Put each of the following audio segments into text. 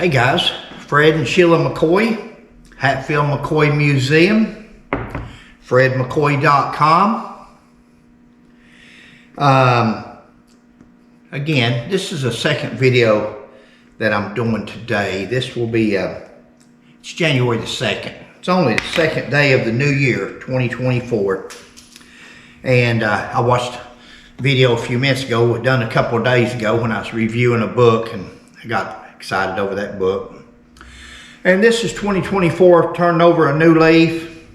Hey guys, Fred and Sheila McCoy, Hatfield McCoy Museum, FredMcCoy.com. Again, this is a second video that I'm doing today. This will be, it's January the 2nd. It's only the second day of the new year, 2024. And I watched a video a few minutes ago, done a couple of days ago when I was reviewing a book, and I got excited over that book. And this is 2024, turned over a new leaf.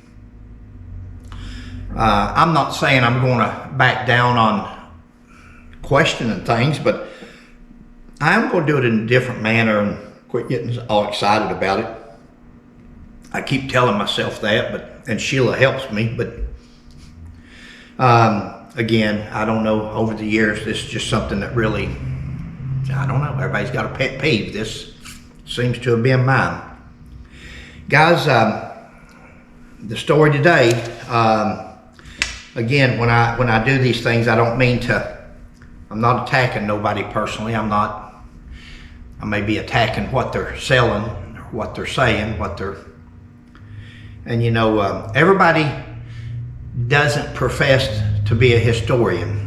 I'm not saying I'm going to back down on questioning things, but I am going to do it in a different manner and quit getting all excited about it. I keep telling myself that, and Sheila helps me, but again, I don't know, over the years, this is just something that really, I don't know, everybody's got a pet peeve. This seems to have been mine. Guys, the story today, again, when I do these things, I don't mean to, I'm not attacking nobody personally. I may be attacking what they're selling, or what they're saying, and you know, everybody doesn't profess to be a historian.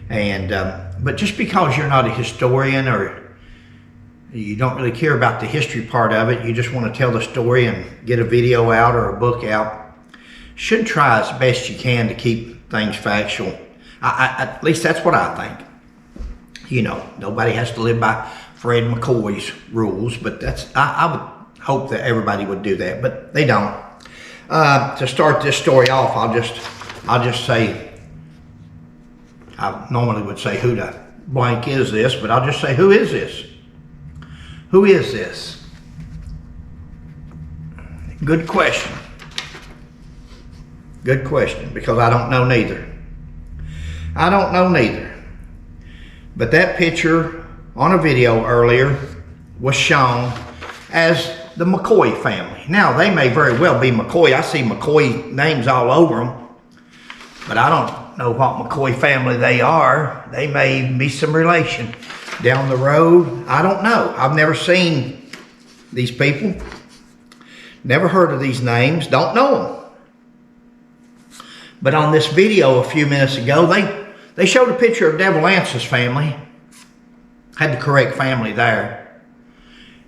And, but just because you're not a historian, or you don't really care about the history part of it, you just want to tell the story and get a video out or a book out, should try as best you can to keep things factual. At least that's what I think. You know, nobody has to live by Fred McCoy's rules, but I would hope that everybody would do that, but they don't. To start this story off, I'll just say, I normally would say who the blank is this, but I'll just say, who is this? Who is this? Good question. Good question, because I don't know neither. I don't know neither. But that picture on a video earlier was shown as the McCoy family. Now, they may very well be McCoy. I see McCoy names all over them, but I don't know what McCoy family they are. They may be some relation down the road. I don't know. I've never seen these people. Never heard of these names. Don't know them. But on this video a few minutes ago, they showed a picture of Devil Ance's family. Had the correct family there.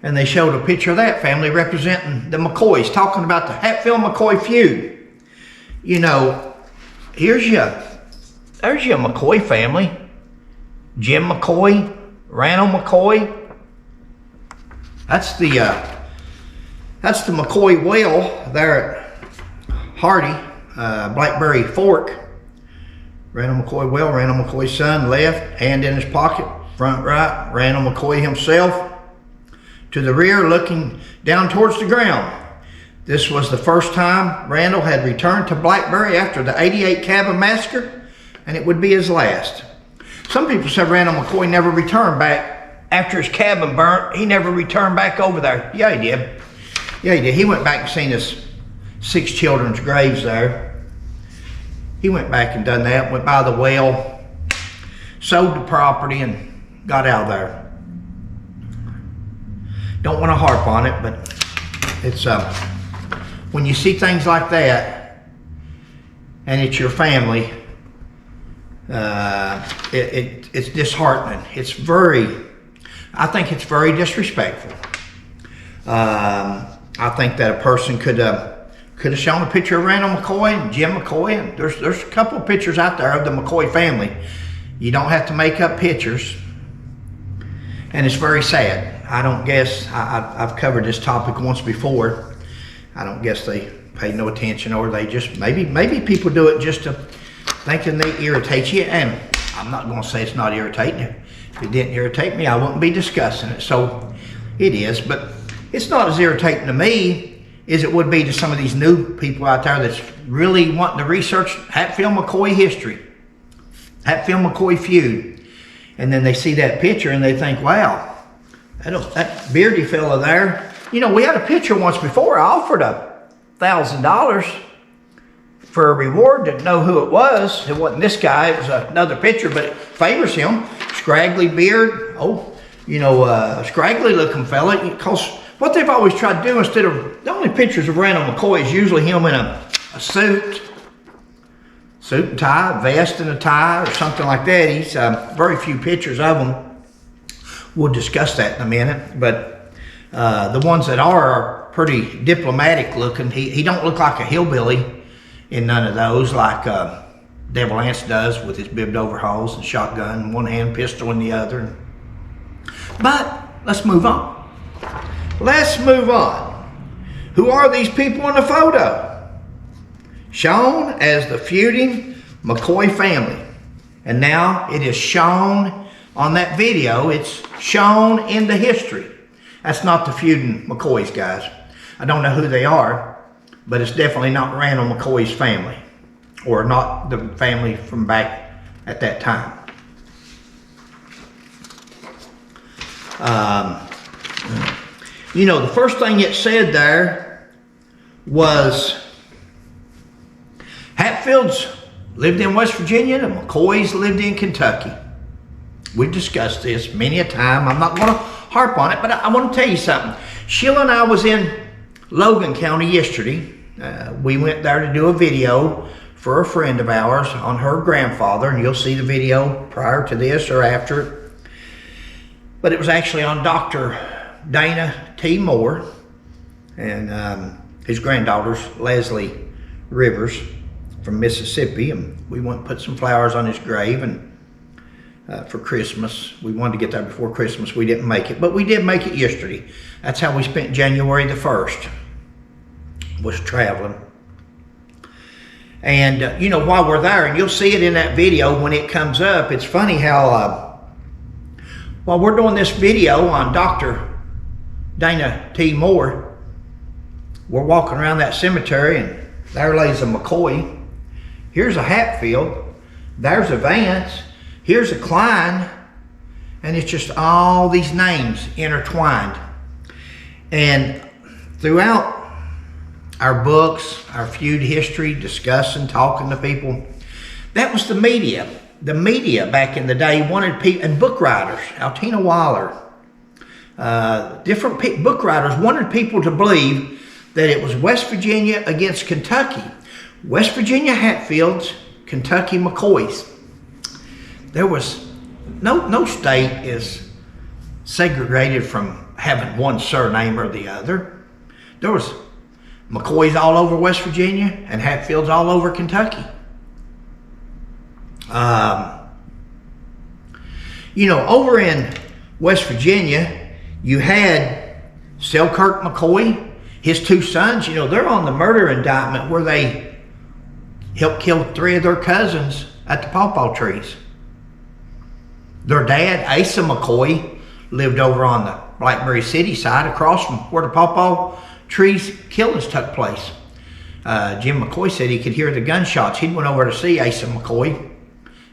And they showed a picture of that family representing the McCoys, talking about the Hatfield McCoy feud. You know, there's your McCoy family. Jim McCoy, Randall McCoy. That's the McCoy well there at Hardy, Blackberry Fork. Randall McCoy well, Randall McCoy's son, left, hand in his pocket, front right, Randall McCoy himself. To the rear, looking down towards the ground. This was the first time Randall had returned to Blackberry after the '88 cabin massacre, and it would be his last. Some people said Randall McCoy never returned back after his cabin burnt. He never returned back over there. Yeah, he did. Yeah, he did. He went back and seen his 6 children's graves there. He went back and done that, went by the well, sold the property, and got out of there. Don't want to harp on it, but it's when you see things like that and it's your family, it's disheartening. I think it's very disrespectful. I think that a person could have shown a picture of Randall McCoy and Jim McCoy, and there's a couple of pictures out there of the McCoy family. You don't have to make up pictures, and it's very sad. I don't guess, I've covered this topic once before. I don't guess they paid no attention, or they just, maybe people do it just to thinking they irritate you. And I'm not going to say it's not irritating. If it didn't irritate me, I wouldn't be discussing it. So it is, but it's not as irritating to me as it would be to some of these new people out there that's really wanting to research Hatfield McCoy history, Hatfield McCoy feud. And then they see that picture and they think, wow, that beardy fella there. You know, we had a picture once before. I offered $1,000 for a reward. Didn't know who it was. It wasn't this guy. It was another picture, but it favors him. Scraggly beard. Oh, scraggly looking fella. Because what they've always tried to do, instead of, the only pictures of Randall McCoy is usually him in a suit and tie, vest and a tie, or something like that. He's very few pictures of him. We'll discuss that in a minute. But the ones that are pretty diplomatic looking. He don't look like a hillbilly in none of those, like Devil Anse does with his bibbed overalls and shotgun in one hand, pistol in the other. But let's move on. Let's move on. Who are these people in the photo? Shown as the feuding McCoy family. And now it is shown on that video. It's shown in the history. That's not the feuding McCoys, guys. I don't know who they are, but it's definitely not Randall McCoy's family, or not the family from back at that time. The first thing it said there was Hatfields lived in West Virginia, the McCoys lived in Kentucky. We've discussed this many a time. I'm not going to harp on it, but I want to tell you something. Sheila and I was in Logan County yesterday. We went there to do a video for a friend of ours on her grandfather, and you'll see the video prior to this or after it. But it was actually on Dr. Dana T. Moore and his granddaughters, Leslie Rivers from Mississippi. And we went and put some flowers on his grave, and for Christmas. We wanted to get there before Christmas. We didn't make it, but we did make it yesterday. That's how we spent January the 1st, was traveling. And, while we're there, and you'll see it in that video when it comes up, it's funny how, while we're doing this video on Dr. Dana T. Moore, we're walking around that cemetery, and there lays a McCoy. Here's a Hatfield. There's a Vance. Here's a Klein, and it's just all these names intertwined. And throughout our books, our feud history, discussing, talking to people, that was the media. The media back in the day wanted people, and book writers, Altina Waller, different book writers wanted people to believe that it was West Virginia against Kentucky. West Virginia Hatfields, Kentucky McCoys. There was no state is segregated from having one surname or the other. There was McCoys all over West Virginia and Hatfields all over Kentucky. Over in West Virginia, you had Selkirk McCoy, his two sons. They're on the murder indictment where they helped kill 3 of their cousins at the pawpaw trees. Their dad, Asa McCoy, lived over on the Blackberry City side across from where the pawpaw trees killings took place. Jim McCoy said he could hear the gunshots. He went over to see Asa McCoy,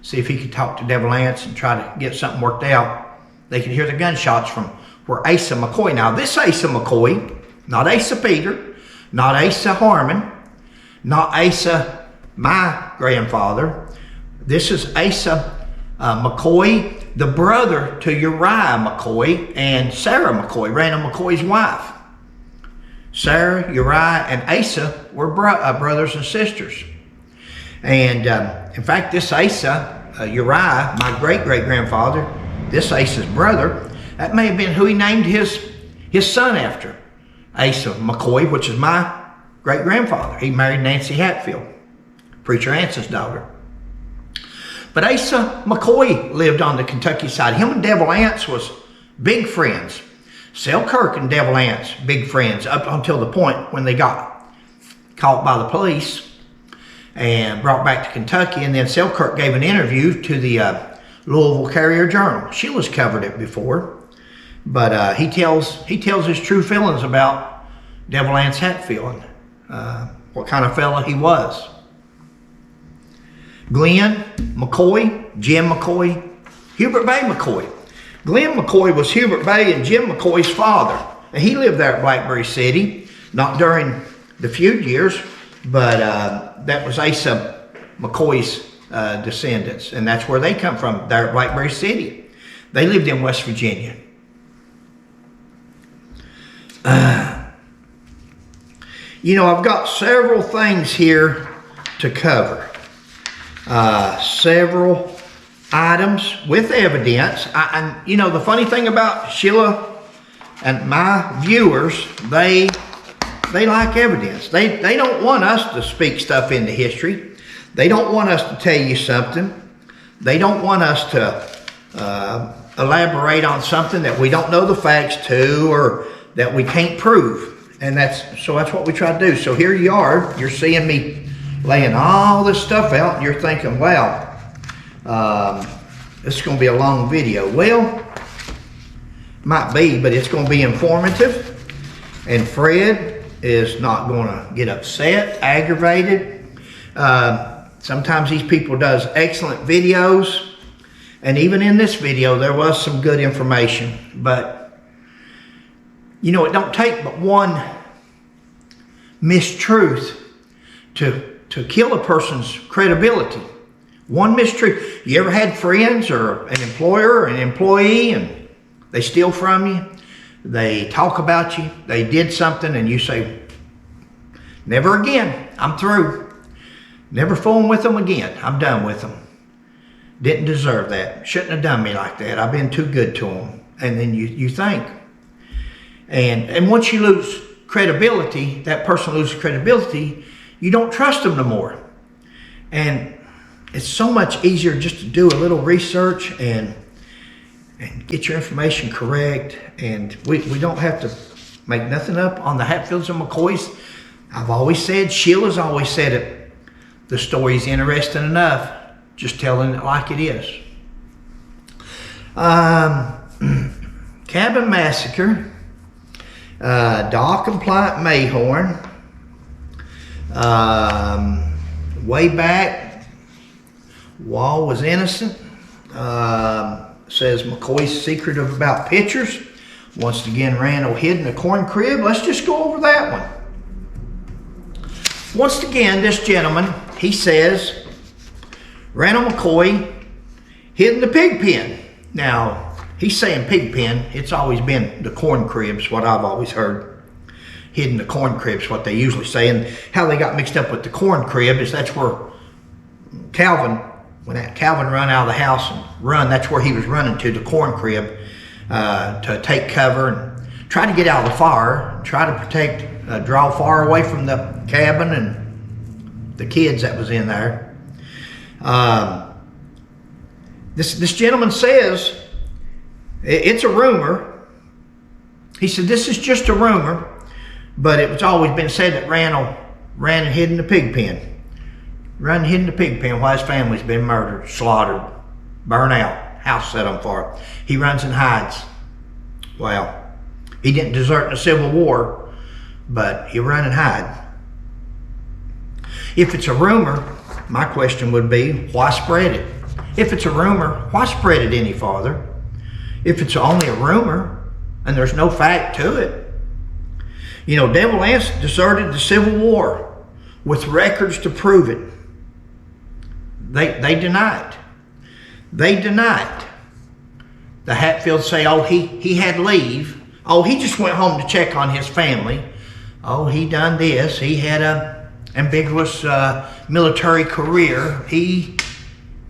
see if he could talk to Devil Anse and try to get something worked out. They could hear the gunshots from where Asa McCoy. Now this Asa McCoy, not Asa Peter, not Asa Harmon, not Asa my grandfather. This is Asa McCoy, the brother to Uriah McCoy and Sarah McCoy, Randall McCoy's wife. Sarah, Uriah, and Asa were brothers and sisters. And in fact, this Asa, Uriah, my great-great-grandfather, this Asa's brother, that may have been who he named his son after. Asa McCoy, which is my great-grandfather. He married Nancy Hatfield, Preacher Anse's daughter. But Asa McCoy lived on the Kentucky side. Him and Devil Anse was big friends. Selkirk and Devil Anse, big friends, up until the point when they got caught by the police and brought back to Kentucky. And then Selkirk gave an interview to the Louisville Carrier Journal. Sheila's covered it before, but he tells his true feelings about Devil Anse Hatfield, what kind of fella he was. Glenn McCoy, Jim McCoy, Hubert Bay McCoy. Glenn McCoy was Hubert Bay and Jim McCoy's father. And he lived there at Blackberry City, not during the feud years, but that was Asa McCoy's descendants. And that's where they come from, there at Blackberry City. They lived in West Virginia. You know, I've got several things here to cover. Several items with evidence. And you know, the funny thing about Sheila and my viewers, they like evidence. They don't want us to speak stuff into history. They don't want us to tell you something. They don't want us to elaborate on something that we don't know the facts to, or that we can't prove. And that's what we try to do. So here you are, you're seeing me laying all this stuff out, and you're thinking, wow, this is going to be a long video. Well, might be, but it's going to be informative. And Fred is not going to get upset, aggravated. Sometimes these people does excellent videos. And even in this video, there was some good information. But you know, it don't take but one mistruth to kill a person's credibility. One mistruth. You ever had friends or an employer or an employee and they steal from you? They talk about you. They did something and you say, never again. I'm through. Never fooling with them again. I'm done with them. Didn't deserve that. Shouldn't have done me like that. I've been too good to them. And then you think. And once you lose credibility, that person loses credibility, you don't trust them no more. And it's so much easier just to do a little research and get your information correct. And we don't have to make nothing up on the Hatfields and McCoys. I've always said, Sheila's always said it, the story's interesting enough, just telling it like it is. Cabin Massacre. Dog compliant Mayhorn. Way back, Wall was innocent. Says McCoy's secretive about pictures. Once again, Randall hid in a corn crib. Let's just go over that one. Once again, this gentleman, he says, Randall McCoy hid in the pig pen. Now, he's saying pig pen. It's always been the corn cribs, what I've always heard. Hidden the corn cribs, what they usually say. And how they got mixed up with the corn crib is that's where Calvin, when that Calvin run out of the house and run, that's where he was running to, the corn crib, to take cover and try to get out of the fire, try to protect, draw far away from the cabin and the kids that was in there. This gentleman says, it's a rumor. He said, this is just a rumor, but it's always been said that Randall ran and hid in the pig pen. Ran and hid in the pig pen while his family's been murdered, slaughtered, burned out, house set on fire. He runs and hides. Well, he didn't desert in the Civil War, but he ran and hide. If it's a rumor, my question would be, why spread it? If it's a rumor, why spread it any farther? If it's only a rumor and there's no fact to it. You know, Devil Anse deserted the Civil War with records to prove it. They deny it. They deny it. The Hatfields say, oh, he had leave. Oh, he just went home to check on his family. Oh, he done this. He had a ambiguous military career.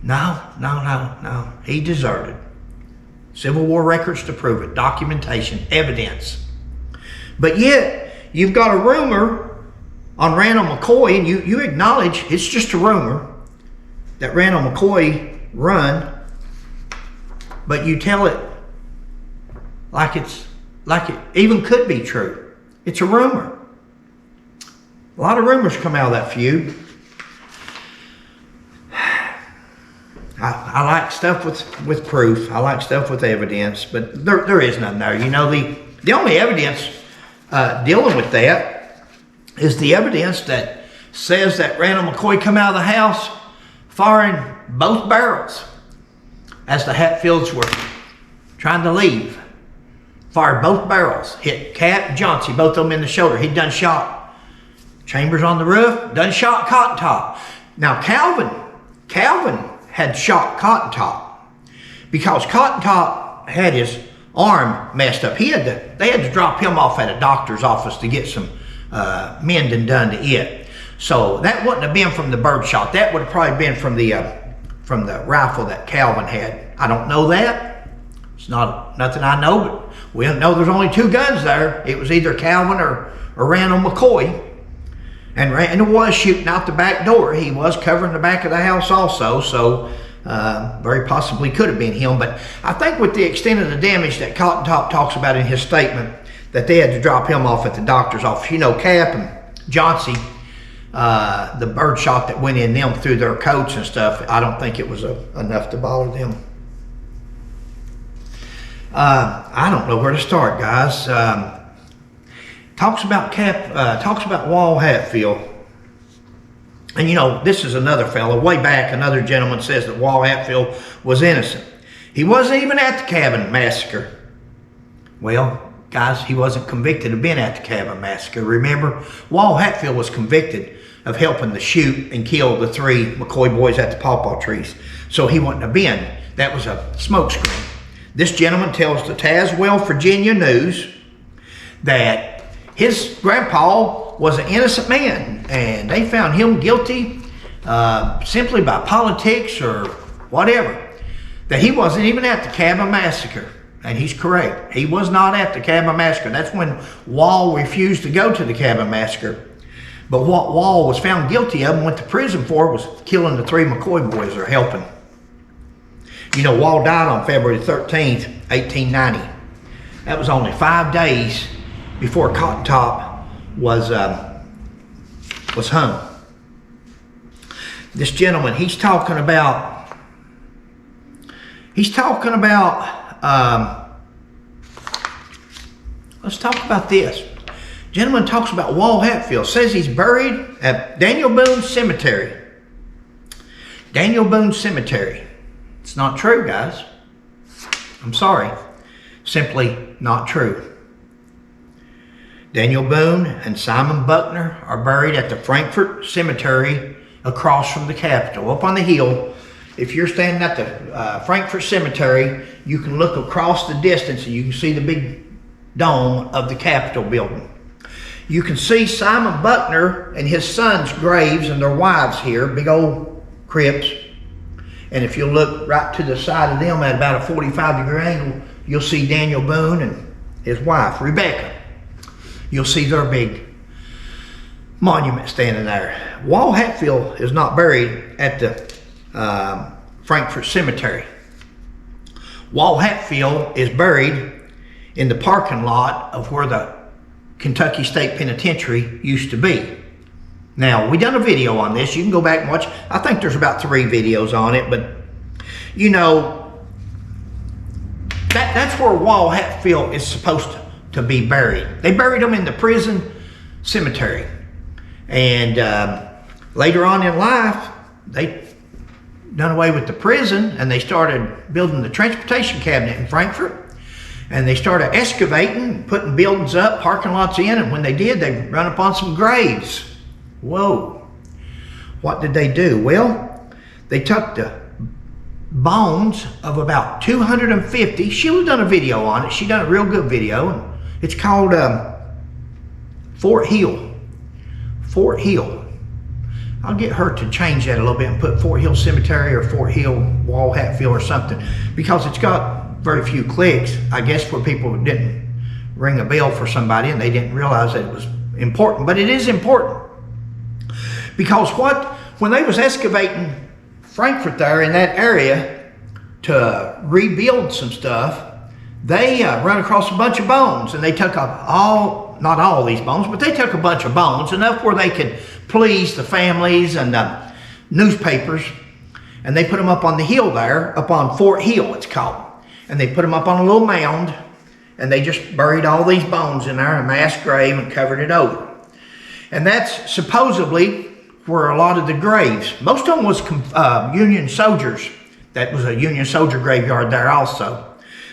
No. He deserted. Civil War records to prove it. Documentation, evidence. But yet, you've got a rumor on Randall McCoy, and you acknowledge it's just a rumor that Randall McCoy run, but you tell it like it even could be true. It's a rumor. A lot of rumors come out of that feud. I like stuff with proof. I like stuff with evidence, but there is none there. You know, the only evidence dealing with that is the evidence that says that Randall McCoy come out of the house firing both barrels as the Hatfields were trying to leave. Fired both barrels. Hit Cat and Johnsy, both of them in the shoulder. He'd done shot Chambers on the roof, done shot Cotton Top. Now Calvin had shot Cotton Top because Cotton Top had his arm messed up. They had to drop him off at a doctor's office to get some mending done to it. So that wouldn't have been from the bird shot. That would have probably been from the rifle that Calvin had. I don't know that. It's nothing I know, but we know there's only 2 guns there. It was either Calvin or Randall McCoy. And Randall was shooting out the back door. He was covering the back of the house also, so very possibly could have been him. But I think with the extent of the damage that Cotton Top talks about in his statement, that they had to drop him off at the doctor's office. You know, Cap and Johnsy, the bird shot that went in them through their coats and stuff, I don't think it was enough to bother them. I don't know where to start, guys. Talks about Wall Hatfield. And you know, this is another fellow, way back, another gentleman says that Wall Hatfield was innocent. He wasn't even at the cabin massacre. Well, guys, he wasn't convicted of being at the cabin massacre. Remember, Wall Hatfield was convicted of helping to shoot and kill the 3 McCoy boys at the pawpaw trees. So he wouldn't have been. That was a smokescreen. This gentleman tells the Tazewell, Virginia News that his grandpa was an innocent man, and they found him guilty simply by politics or whatever. That he wasn't even at the cabin massacre. And he's correct. He was not at the cabin massacre. That's when Wall refused to go to the cabin massacre. But what Wall was found guilty of and went to prison for was killing the 3 McCoy boys, or helping. You know, Wall died on February 13th, 1890. That was only 5 days before Cotton Top was hung. This gentleman, he's talking about let's talk about this. Gentleman talks about Wall Hatfield. Says he's buried at Daniel Boone Cemetery. Daniel Boone Cemetery. It's not true, guys. I'm sorry. Simply not true. Daniel Boone and Simon Buckner are buried at the Frankfort Cemetery across from the Capitol, up on the hill. If you're standing at the Frankfort Cemetery, you can look across the distance and you can see the big dome of the Capitol building. You can see Simon Buckner and his son's graves and their wives here, big old crypts. And if you look right to the side of them at about a 45-degree angle, you'll see Daniel Boone and his wife, Rebecca. You'll see their big monument standing there. Wall Hatfield is not buried at the Frankfort Cemetery. Wall Hatfield is buried in the parking lot of where the Kentucky State Penitentiary used to be. Now, we done a video on this. You can go back and watch. I think there's about 3 videos on it, but you know, that's where Wall Hatfield is supposed to be buried. They buried him in the prison cemetery. And later on in life, they done away with the prison and they started building the transportation cabinet in Frankfort. And they started excavating, putting buildings up, parking lots in, and when they did, they run upon some graves. Whoa. What did they do? Well, they took the bones of about 250. Sheila done a video on it. She done a real good video. And it's called Fort Hill. Fort Hill. I'll get her to change that a little bit and put Fort Hill Cemetery or Fort Hill Wall Hatfield or something, because it's got very few clicks, I guess, for people who didn't ring a bell for somebody and they didn't realize that it was important. But it is important, because when they was excavating Frankfort there in that area to rebuild some stuff, they run across a bunch of bones, and they took up not all these bones, but they took a bunch of bones, enough where they could please the families and the newspapers, and they put them up on the hill there, up on Fort Hill it's called. And they put them up on a little mound, and they just buried all these bones in there in a mass grave and covered it over. And that's supposedly where a lot of the graves, most of them was Union soldiers. That was a Union soldier graveyard there also.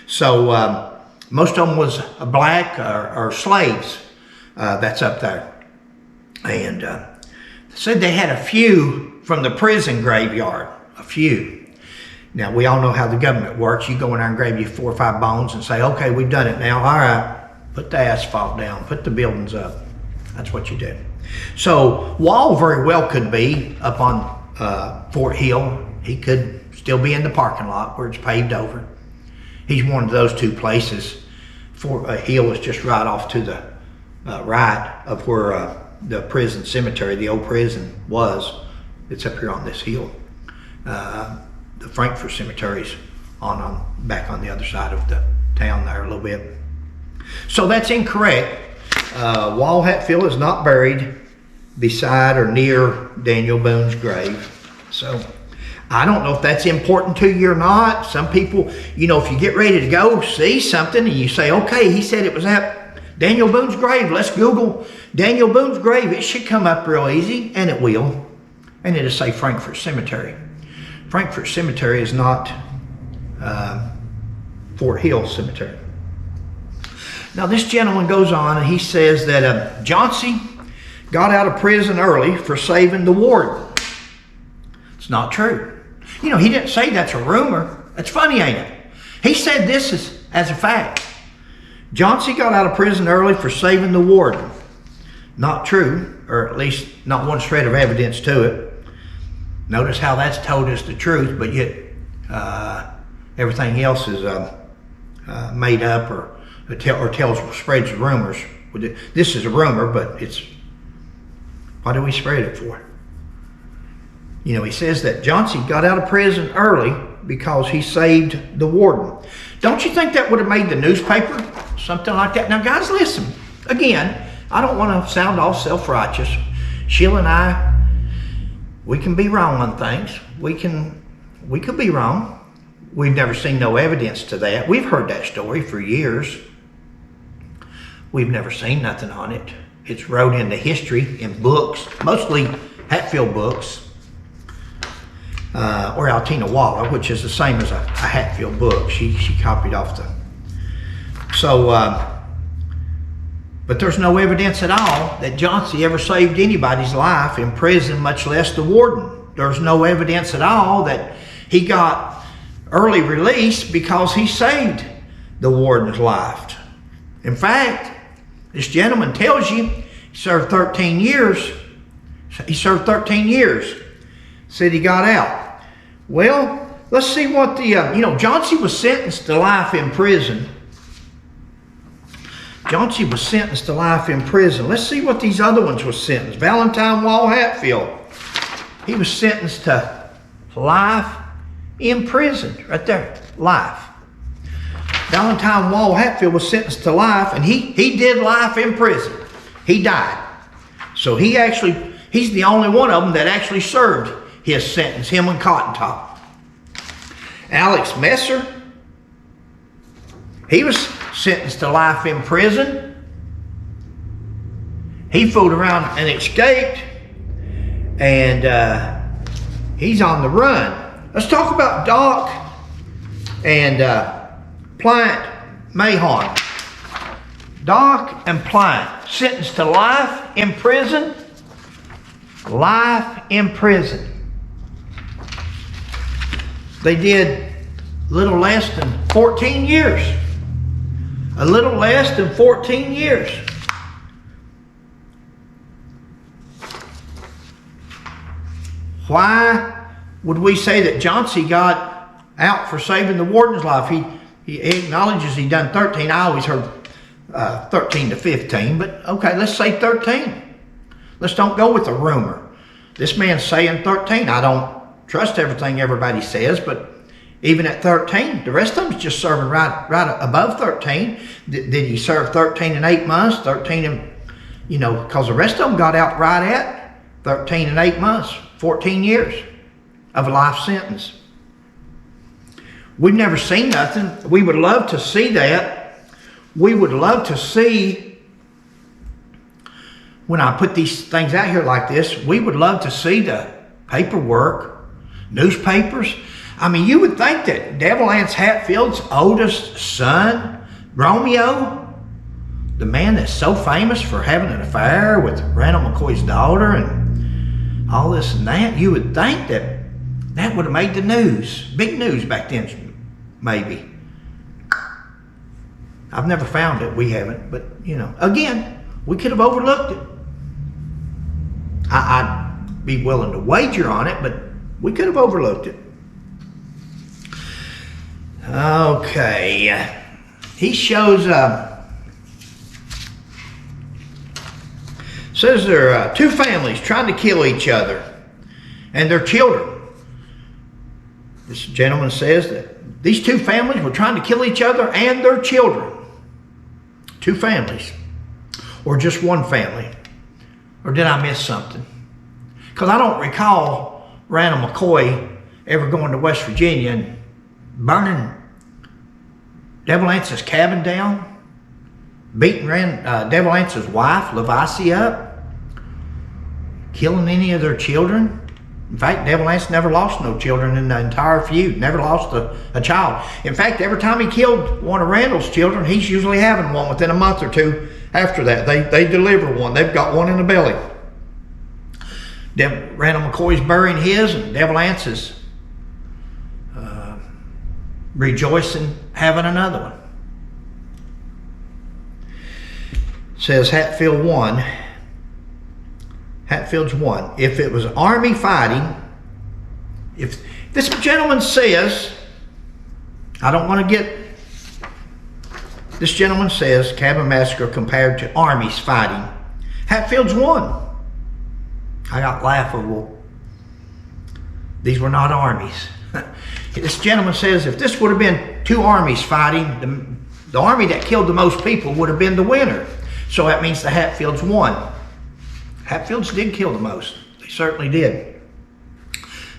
So most of them was black or slaves that's up there. And said they had a few from the prison graveyard, a few. Now, we all know how the government works. You go in there and grab you 4 or 5 bones and say, okay, we've done it now. All right, put the asphalt down, put the buildings up. That's what you do. So Wall very well could be up on Fort Hill. He could still be in the parking lot where it's paved over. He's one of those 2 places. Fort Hill is just right off to the right of where the prison cemetery, the old prison was. It's up here on this hill. The Frankfurt Cemetery's back on the other side of the town there a little bit. So that's incorrect. Wall Hatfield is not buried beside or near Daniel Boone's grave. So I don't know if that's important to you or not. Some people, you know, if you get ready to go see something and you say, okay, he said it was at Daniel Boone's grave. Let's Google Daniel Boone's grave. It should come up real easy, and it will. And it'll say Frankfurt Cemetery. Frankfurt Cemetery is not Fort Hill Cemetery. Now this gentleman goes on and he says that Johnsy got out of prison early for saving the warden. It's not true. You know, he didn't say that's a rumor. That's funny, ain't it? He said this as a fact. Johnsy got out of prison early for saving the warden. Not true, or at least not one shred of evidence to it. Notice how that's told us the truth, but yet everything else is made up or spreads rumors. This is a rumor, but it's, why do we spread it for? You know, he says that Johnsy got out of prison early because he saved the warden. Don't you think that would have made the newspaper? Something like that. Now, guys, listen. Again, I don't want to sound all self-righteous. Sheila and I, we can be wrong on things. We could be wrong. We've never seen no evidence to that. We've heard that story for years. We've never seen nothing on it. It's wrote into history in books, mostly Hatfield books. Or Altina Waller, which is the same as a Hatfield book. She copied off the. So, but there's no evidence at all that Johnsy ever saved anybody's life in prison, much less the warden. There's no evidence at all that he got early release because he saved the warden's life. In fact, this gentleman tells you he served 13 years. He served 13 years. Said he got out. Well, let's see what the, Johnsy was sentenced to life in prison. Johnsy was sentenced to life in prison. Let's see what these other ones were sentenced. Valentine Wall Hatfield. He was sentenced to life in prison. Right there. Life. Valentine Wall Hatfield was sentenced to life, and he did life in prison. He died. So he's the only one of them that actually served his sentence, him and Cotton Top. Alex Messer, he was sentenced to life in prison. He fooled around and escaped, and he's on the run. Let's talk about Doc and Pliant Mahon. Doc and Pliant, sentenced to life in prison. Life in prison. They did a little less than 14 years. A little less than 14 years. Why would we say that Johnsy got out for saving the warden's life? He acknowledges he done 13. I always heard 13 to 15, but okay, let's say 13. Let's don't go with a rumor. This man's saying 13. I don't trust everything everybody says, but even at 13, the rest of them's just serving right above 13. Did he serve 13 and 8 months? 13 and, because the rest of them got out right at 13 and 8 months, 14 years of a life sentence. We've never seen nothing. We would love to see that. We would love to see, when I put these things out here like this, we would love to see the paperwork, newspapers. I mean, you would think that Devil Anse Hatfield's oldest son, Romeo, the man that's so famous for having an affair with Randall McCoy's daughter and all this and that, you would think that That would have made the news. Big news back then, maybe. I've never found it. We haven't. But, you know, again, we could have overlooked it. I'd be willing to wager on it, but we could have overlooked it. Okay. He shows says there are two families trying to kill each other and their children. This gentleman says that these two families were trying to kill each other and their children. Two families. Or just one family. Or did I miss something? Because I don't recall Randall McCoy ever going to West Virginia and burning Devil Ance's cabin down, beating Devil Ance's wife, Levacy, up, killing any of their children. In fact, Devil Ance never lost no children in the entire feud, never lost a child. In fact, every time he killed one of Randall's children, he's usually having one within a month or two after that. They deliver one. They've got one in the belly. Randall McCoy's burying his, and Devil Ance is rejoicing having another one. It says Hatfield won. Hatfield's won. If it was army fighting, if this gentleman says, I don't want to get, this gentleman says cabin massacre compared to armies fighting. Hatfield's won. I got laughable. These were not armies. This gentleman says if this would have been two armies fighting, the army that killed the most people would have been the winner. So that means the Hatfields won. Hatfields did kill the most. They certainly did.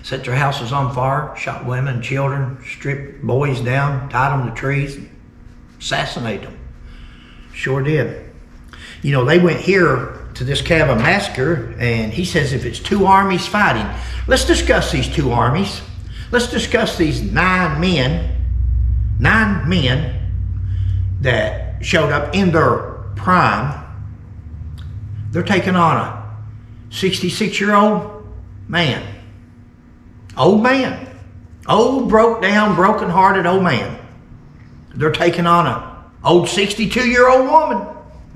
Set their houses on fire, shot women and children, stripped boys down, tied them to trees, assassinated them. Sure did. You know, they went here to this cabin massacre, and he says if it's two armies fighting, let's discuss these two armies. Let's discuss these nine men that showed up in their prime. They're taking on a 66-year-old man. Old man. Old, broke down, broken-hearted old man. They're taking on a old 62-year-old woman.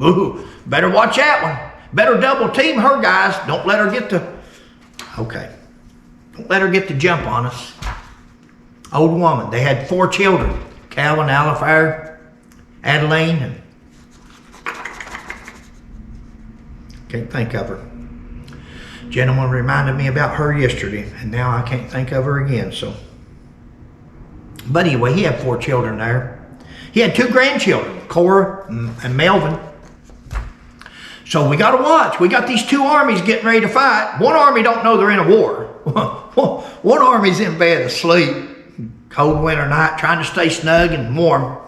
Ooh, better watch that one. Better double team her, guys. Don't let her get to... Okay. Don't let her get the jump on us. Old woman. They had 4 children. Calvin, Alifair, Adeline, and... Can't think of her. Gentleman reminded me about her yesterday, and now I can't think of her again, so... But anyway, he had 4 children there. He had 2 grandchildren, Cora and Melvin. So we got to watch. We got these 2 armies getting ready to fight. One army don't know they're in a war. One army's in bed asleep, cold winter night, trying to stay snug and warm.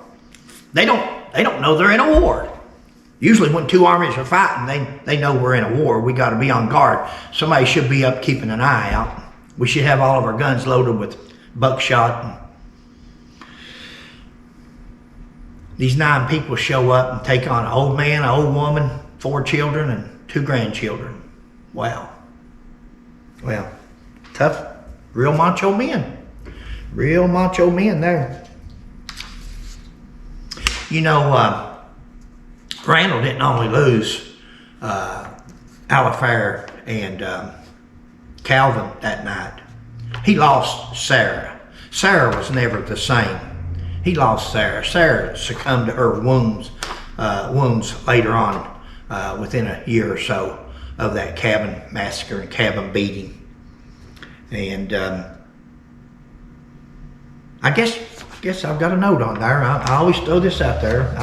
They don't know they're in a war. Usually when 2 armies are fighting, they know we're in a war. We got to be on guard. Somebody should be up keeping an eye out. We should have all of our guns loaded with buckshot. These 9 people show up and take on an old man, an old woman, 4 children, and 2 grandchildren. Wow. Well, tough, real macho men. Real macho men there. You know, Randall didn't only lose Alifair and Calvin that night. He lost Sarah. Sarah was never the same. He lost Sarah. Sarah succumbed to her wounds later on, within a year or so of that cabin massacre and cabin beating. And I guess I've got a note on there. I always throw this out there.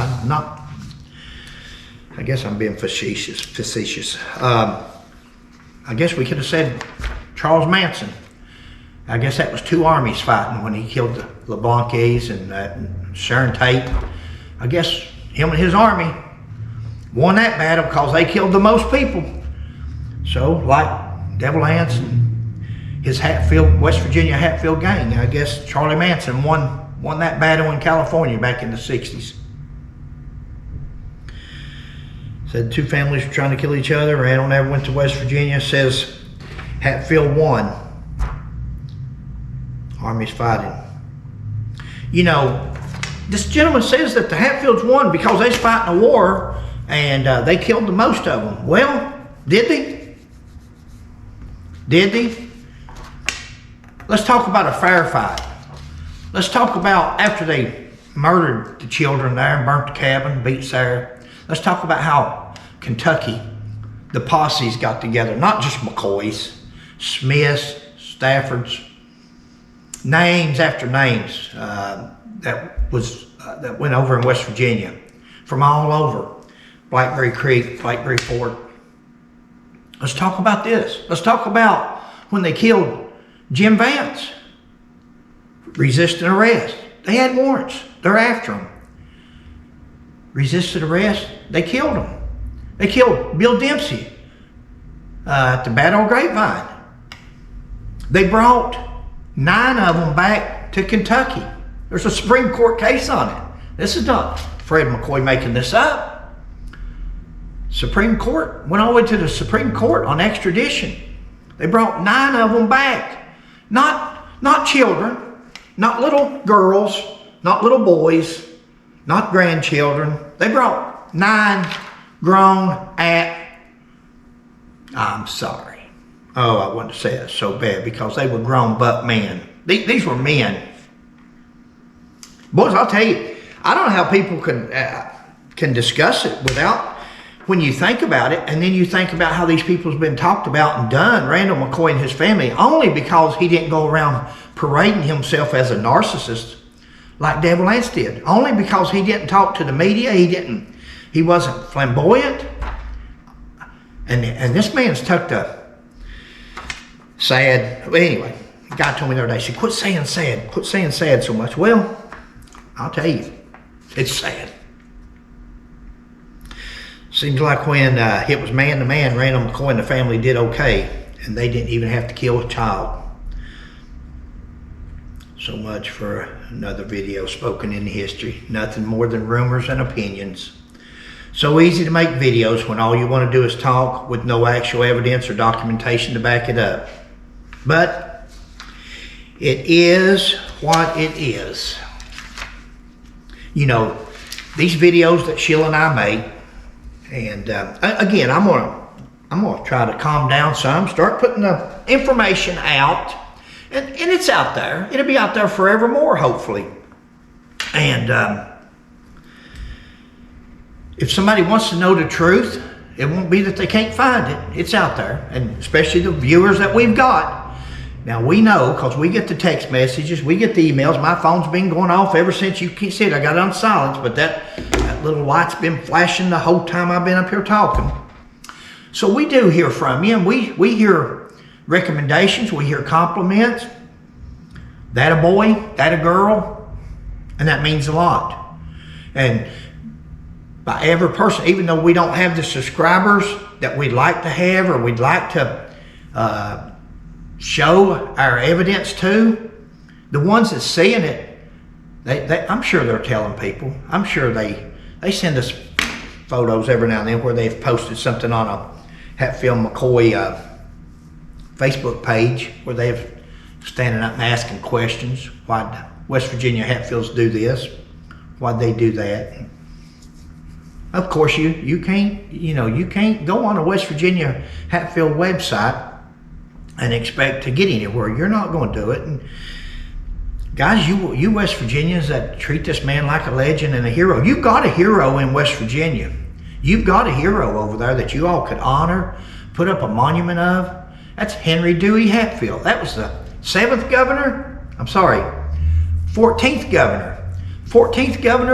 I guess I'm being facetious. I guess we could have said Charles Manson. I guess that was 2 armies fighting when he killed the LeBlancs and Sharon Tate. I guess him and his army won that battle because they killed the most people. So, like Devil Ance and his Hatfield, West Virginia Hatfield gang, I guess Charlie Manson won that battle in California back in the 60s. Said 2 families were trying to kill each other. Randall never went to West Virginia. Says Hatfield won. Army's fighting. You know, this gentleman says that the Hatfields won because they was fighting a war and they killed the most of them. Well, did they? Did they? Let's talk about a fair fight. Let's talk about after they murdered the children there and burnt the cabin, beat Sarah. Let's talk about how Kentucky, the posses got together, not just McCoys, Smiths, Staffords, names after names that went over in West Virginia, from all over, Blackberry Creek, Blackberry Ford. Let's talk about this. Let's talk about when they killed Jim Vance, resisting arrest. They had warrants. They're after him. Resisted arrest. They killed him. They killed Bill Dempsey at the Battle Grapevine. They brought 9 of them back to Kentucky. There's a Supreme Court case on it. This is not Fred McCoy making this up. Supreme Court went all the way to the Supreme Court on extradition. They brought 9 of them back. Not children, not little girls, not little boys, not grandchildren. They brought 9 grown I'm sorry. Oh, I wanted to say that so bad because they were grown buck men. These were men. Boys, I'll tell you, I don't know how people can discuss it without, when you think about it, and then you think about how these people have been talked about and done, Randall McCoy and his family, only because he didn't go around parading himself as a narcissist like Devil Anse did. Only because he didn't talk to the media, he wasn't flamboyant. And this man's tucked up. Sad. Well, anyway, the guy told me the other day, he said, quit saying sad so much. Well, I'll tell you, it's sad. Seems like when it was man to man, Randall McCoy and the family did okay, and they didn't even have to kill a child. So much for another video spoken in history. Nothing more than rumors and opinions. So easy to make videos when all you want to do is talk with no actual evidence or documentation to back it up. But it is what it is. You know, these videos that Sheila and I make, and again, I'm gonna try to calm down some, start putting the information out, and it's out there. It'll be out there forevermore, hopefully. And if somebody wants to know the truth, it won't be that they can't find it. It's out there, and especially the viewers that we've got. Now, we know, because we get the text messages, we get the emails. My phone's been going off ever since you can see it. I got it on silence, but that little light's been flashing the whole time I've been up here talking. So we do hear from you, and we hear recommendations, we hear compliments. That a boy, that a girl, and that means a lot. And by every person, even though we don't have the subscribers that we'd like to have or we'd like to show our evidence to, the ones that's seeing it, I'm sure they're telling people. I'm sure they send us photos every now and then where they've posted something on a Hatfield McCoy Facebook page where they've standing up and asking questions. Why'd West Virginia Hatfields do this? Why'd they do that? Of course, you can't go on a West Virginia Hatfield website and expect to get anywhere. You're not going to do it. And guys, you West Virginians that treat this man like a legend and a hero, you've got a hero in West Virginia. You've got a hero over there that you all could honor, put up a monument of. That's Henry Dewey Hatfield. That was the 14th governor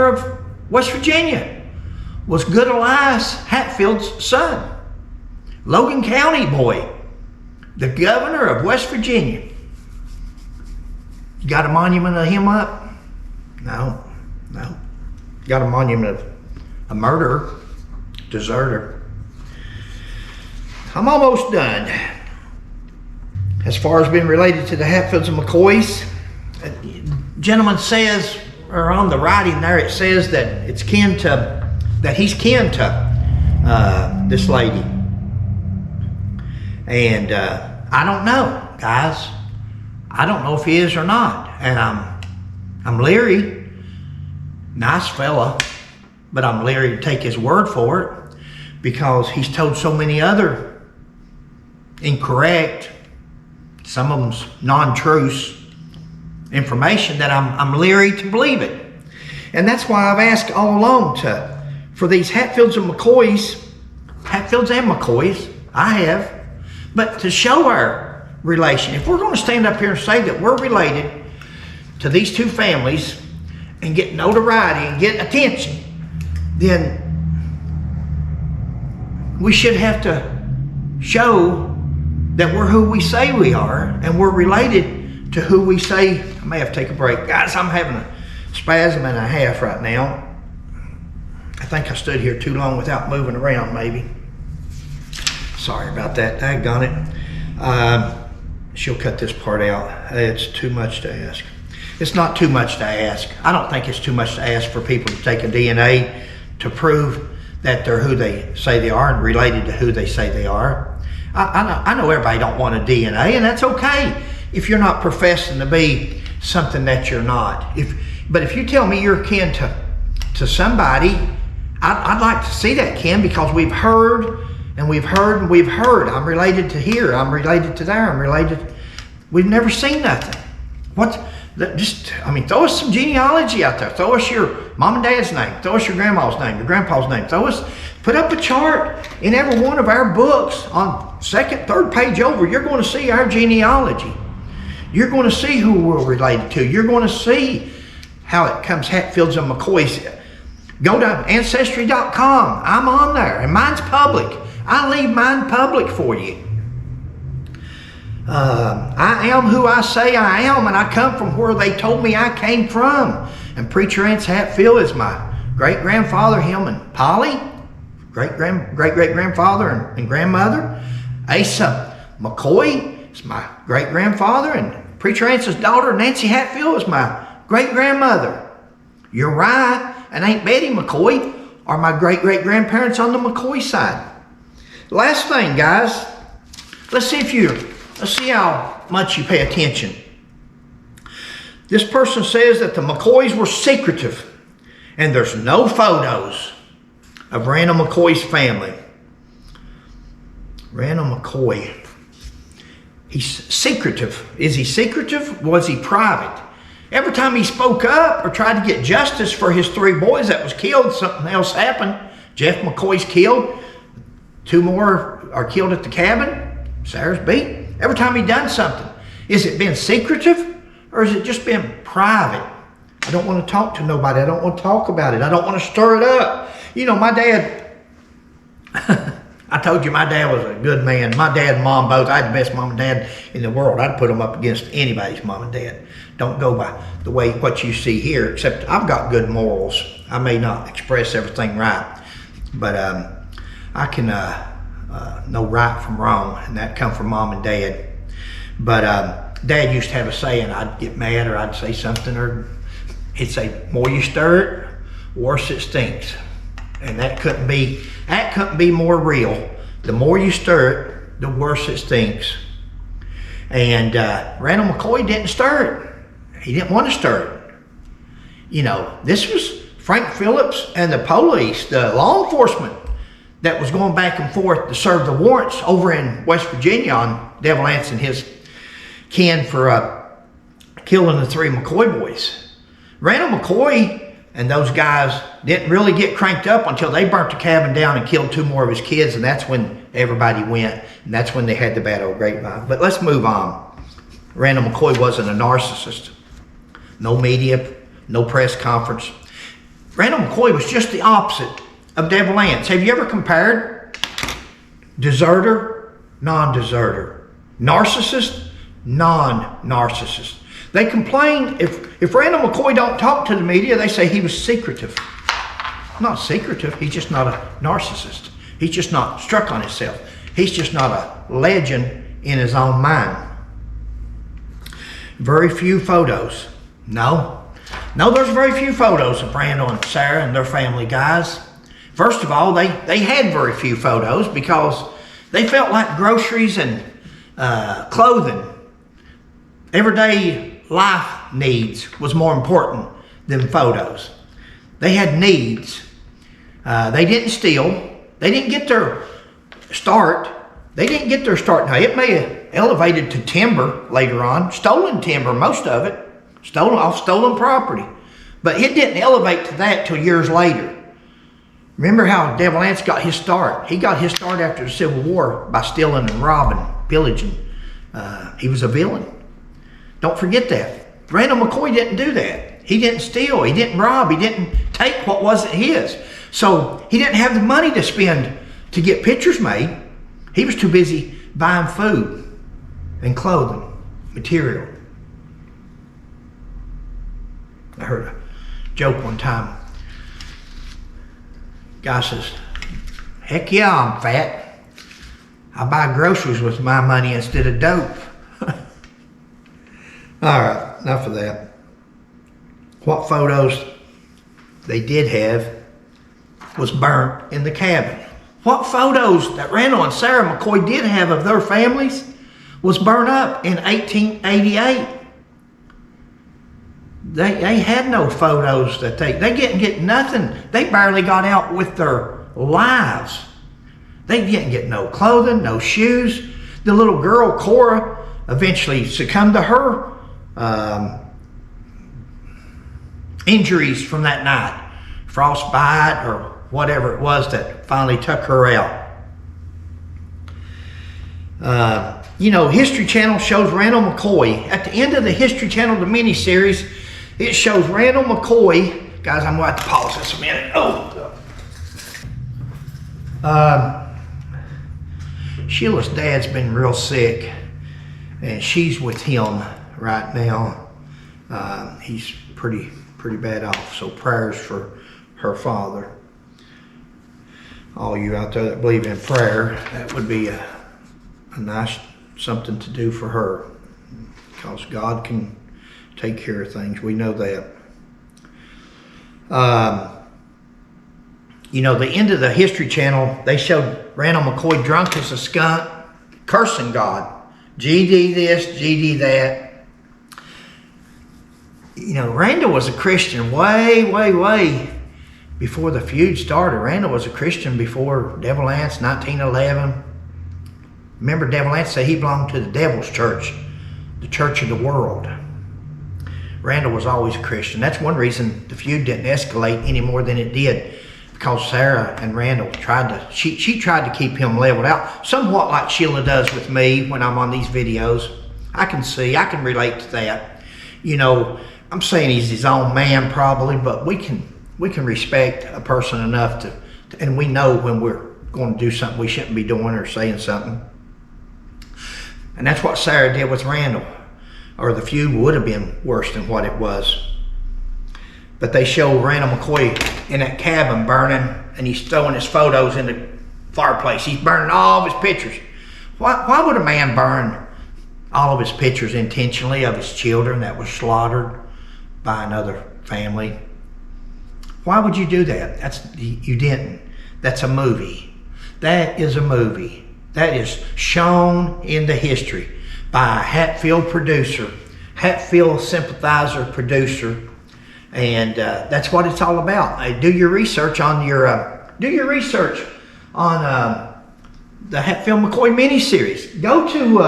of West Virginia. Was Good Elias Hatfield's son. Logan County boy. The governor of West Virginia. You got a monument of him up? No. Got a monument of a murderer, deserter. I'm almost done. As far as being related to the Hatfields and McCoys, gentleman says, or on the writing there, it says that he's kin to this lady. And I don't know, guys. I don't know if he is or not. And I'm leery. Nice fella, but I'm leery to take his word for it because he's told so many other incorrect, some of them's non-truths information that I'm leery to believe it. And that's why I've asked all along for these Hatfields and McCoys, I have, but to show our relation. If we're going to stand up here and say that we're related to these two families and get notoriety and get attention, then we should have to show that we're who we say we are and we're related to who we say. I may have to take a break. Guys, I'm having a spasm and a half right now. I think I stood here too long without moving around, maybe. Sorry about that. Daggone it. She'll cut this part out. It's too much to ask. It's not too much to ask. I don't think it's too much to ask for people to take a DNA to prove that they're who they say they are and related to who they say they are. I know everybody don't want a DNA, and that's okay if you're not professing to be something that you're not. But if you tell me you're kin to somebody, I'd like to see that kin, because we've heard and we've heard and we've heard. I'm related to here. I'm related to there. I'm related. We've never seen nothing. Throw us some genealogy out there. Throw us your mom and dad's name. Throw us your grandma's name, your grandpa's name. Put up a chart in every one of our books on second, third page over. You're going to see our genealogy. You're going to see who we're related to. You're going to see how it comes Hatfields and McCoys. Go to Ancestry.com. I'm on there, and mine's public. I leave mine public for you. I am who I say I am, and I come from where they told me I came from. And Preacher Ance Hatfield is my great-grandfather, him and Polly, great-great-grandfather and grandmother. Asa McCoy is my great-grandfather, and Preacher Ance's daughter, Nancy Hatfield, is my great-grandmother. Uriah and Aunt Betty McCoy are my great-great-grandparents on the McCoy side. Last thing, guys, let's see how much you pay attention. This person says that the McCoys were secretive, and there's no photos of Randall McCoy's family. Randall McCoy, he's secretive. Is he secretive? Was he private? Every time he spoke up or tried to get justice for his 3 boys that was killed, something else happened. Jeff McCoy's killed. 2 more are killed at the cabin. Sarah's beat. Every time he done something, is it been secretive or has it just been private? I don't want to talk to nobody. I don't want to talk about it. I don't want to stir it up. You know, my dad, I told you my dad was a good man. My dad and mom both, I had the best mom and dad in the world. I'd put them up against anybody's mom and dad. Don't go by the way what you see here, except I've got good morals. I may not express everything right, but I can know right from wrong, and that come from mom and dad. But Dad used to have a saying. I'd get mad or I'd say something, or he'd say, "More you stir it, worse it stinks." And that couldn't be more real. The more you stir it, the worse it stinks. And Randall McCoy didn't stir it. He didn't want to stir it. You know, this was Frank Phillips and the police, the law enforcement, that was going back and forth to serve the warrants over in West Virginia on Devil Ance and his kin for killing the 3 McCoy boys. Randall McCoy and those guys didn't really get cranked up until they burnt the cabin down and killed 2 more of his kids, and that's when everybody went, and that's when they had the bad old grapevine. But let's move on. Randall McCoy wasn't a narcissist. No media, no press conference. Randall McCoy was just the opposite of Devil Ance. Have you ever compared deserter, non-deserter, narcissist, non-narcissist? They complain if Randall McCoy don't talk to the media, they say he was secretive. Not secretive, he's just not a narcissist. He's just not struck on himself. He's just not a legend in his own mind. Very few photos. No, there's very few photos of Randall and Sarah and their family, guys. First of all, they had very few photos because they felt like groceries and clothing, everyday life needs was more important than photos. They had needs. They didn't steal. They didn't get their start. They didn't get their start. Now, it may have elevated to timber later on. Stolen timber, most of it. Stolen property. But it didn't elevate to that till years later. Remember how Devil Anse got his start? He got his start after the Civil War by stealing and robbing, pillaging. He was a villain. Don't forget that. Randall McCoy didn't do that. He didn't steal. He didn't rob. He didn't take what wasn't his. So he didn't have the money to spend to get pictures made. He was too busy buying food and clothing, material. I heard a joke one time. Guy says, heck yeah, I'm fat. I buy groceries with my money instead of dope. All right, enough of that. What photos they did have was burnt in the cabin. What photos that Randall and Sarah McCoy did have of their families was burned up in 1888. They had no photos that they didn't get nothing. They barely got out with their lives. They didn't get no clothing, no shoes. The little girl, Cora, eventually succumbed to her injuries from that night. Frostbite or whatever it was that finally took her out. History Channel shows Randall McCoy. At the end of the History Channel, the miniseries, it shows Randall McCoy. Guys, I'm going to have to pause this a minute. Sheila's dad's been real sick, and she's with him right now. He's pretty bad off, so prayers for her father. All you out there that believe in prayer, that would be a nice something to do for her, because God can take care of things. We know that. The end of the History Channel, they showed Randall McCoy drunk as a skunk, cursing God. GD this, GD that. Randall was a Christian way before the feud started. Randall was a Christian before Devil Anse, 1911. Remember, Devil Anse said he belonged to the devil's church, the church of the world. Randall was always a Christian. That's one reason the feud didn't escalate any more than it did, because Sarah and Randall she tried to keep him leveled out, somewhat like Sheila does with me when I'm on these videos. I can relate to that. I'm saying he's his own man probably, but we can respect a person enough to and we know when we're going to do something we shouldn't be doing or saying something. And that's what Sarah did with Randall, or the feud would have been worse than what it was. But they show Randall McCoy in that cabin burning, and he's throwing his photos in the fireplace. He's burning all of his pictures. Why would a man burn all of his pictures intentionally of his children that was slaughtered by another family? Why would you do that? You didn't. That's a movie. That is a movie. That is shown in the history by a Hatfield producer, Hatfield sympathizer producer, and that's what it's all about. Do your research on the Hatfield McCoy miniseries. Go to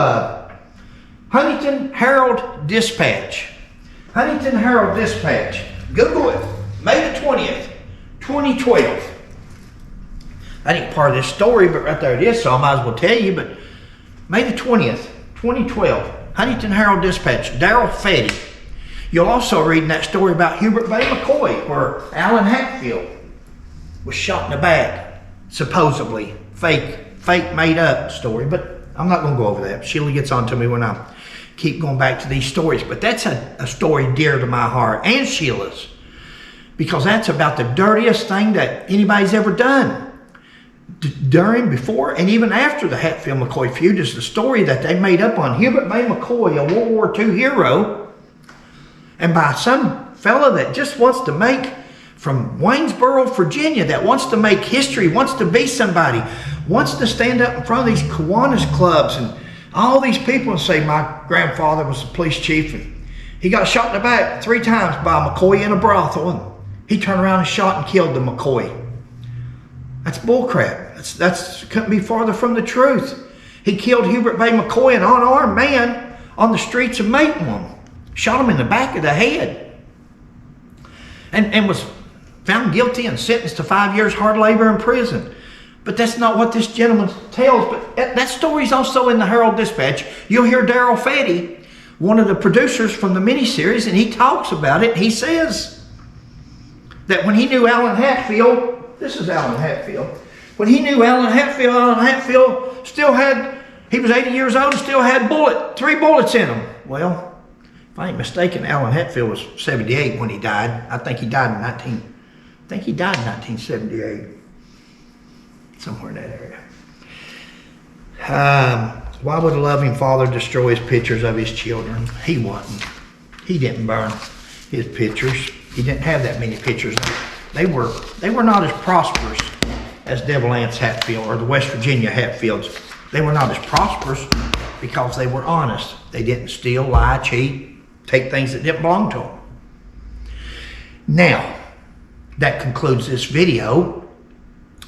Huntington Herald Dispatch. Huntington Herald Dispatch. Google it. May the 20th, 2012. That ain't part of this story, but right there it is, so I might as well tell you. But May the 20th, 2012, Huntington Herald Dispatch, Daryl Fetty. You'll also read in that story about Hubert Bay McCoy, where Alan Hatfield was shot in the back, supposedly. Fake made up story, but I'm not going to go over that. Sheila gets on to me when I keep going back to these stories. But that's a story dear to my heart, and Sheila's, because that's about the dirtiest thing that anybody's ever done. During, before, and even after the Hatfield McCoy feud is the story that they made up on Hubert Bay McCoy, a World War II hero, and by some fella that just wants to make, from Waynesboro, Virginia, that wants to make history, wants to be somebody, wants to stand up in front of these Kiwanis clubs and all these people and say, my grandfather was a police chief and He got shot in the back 3 times by McCoy in a brothel, and he turned around and shot and killed the McCoy. That's bullcrap. That's couldn't be farther from the truth. He killed Hubert Bay McCoy, an unarmed man, on the streets of Maitland. Shot him in the back of the head. And was found guilty and sentenced to 5 years hard labor in prison. But that's not what this gentleman tells. But that story's also in the Herald-Dispatch. You'll hear Daryl Fetty, one of the producers from the miniseries, and he talks about it. He says that when he knew Alan Hatfield, this is Alan Hatfield, when he knew Alan Hatfield still had, he was 80 years old and still had 3 bullets in him. Well, if I ain't mistaken, Alan Hatfield was 78 when he died. I think he died in 1978. Somewhere in that area. Why would a loving father destroy his pictures of his children? He didn't burn his pictures. He didn't have that many pictures. They were not as prosperous as Devil Anse Hatfield or the West Virginia Hatfields. They were not as prosperous because they were honest. They didn't steal, lie, cheat, take things that didn't belong to them. Now, that concludes this video.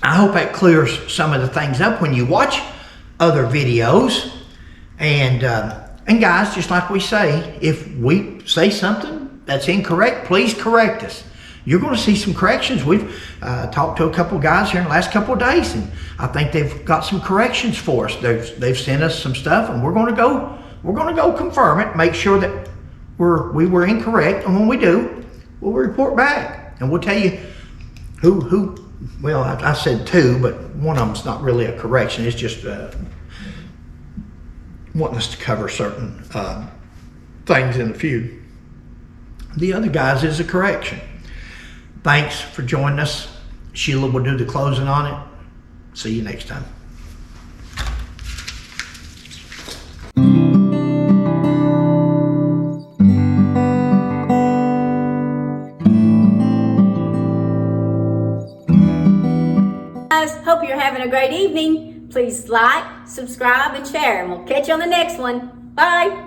I hope that clears some of the things up when you watch other videos. And guys, just like we say, if we say something that's incorrect, please correct us. You're going to see some corrections. We've talked to a couple guys here in the last couple of days, and I think they've got some corrections for us. They've sent us some stuff, and we're going to go confirm it, make sure that we were incorrect, and when we do, we'll report back, and we'll tell you who. Well, I said 2, but one of them's not really a correction. It's just wanting us to cover certain things in the feud. The other guys is a correction. Thanks for joining us. Sheila will do the closing on it. See you next time. Hope you're having a great evening. Please like, subscribe, and share, and we'll catch you on the next one. Bye.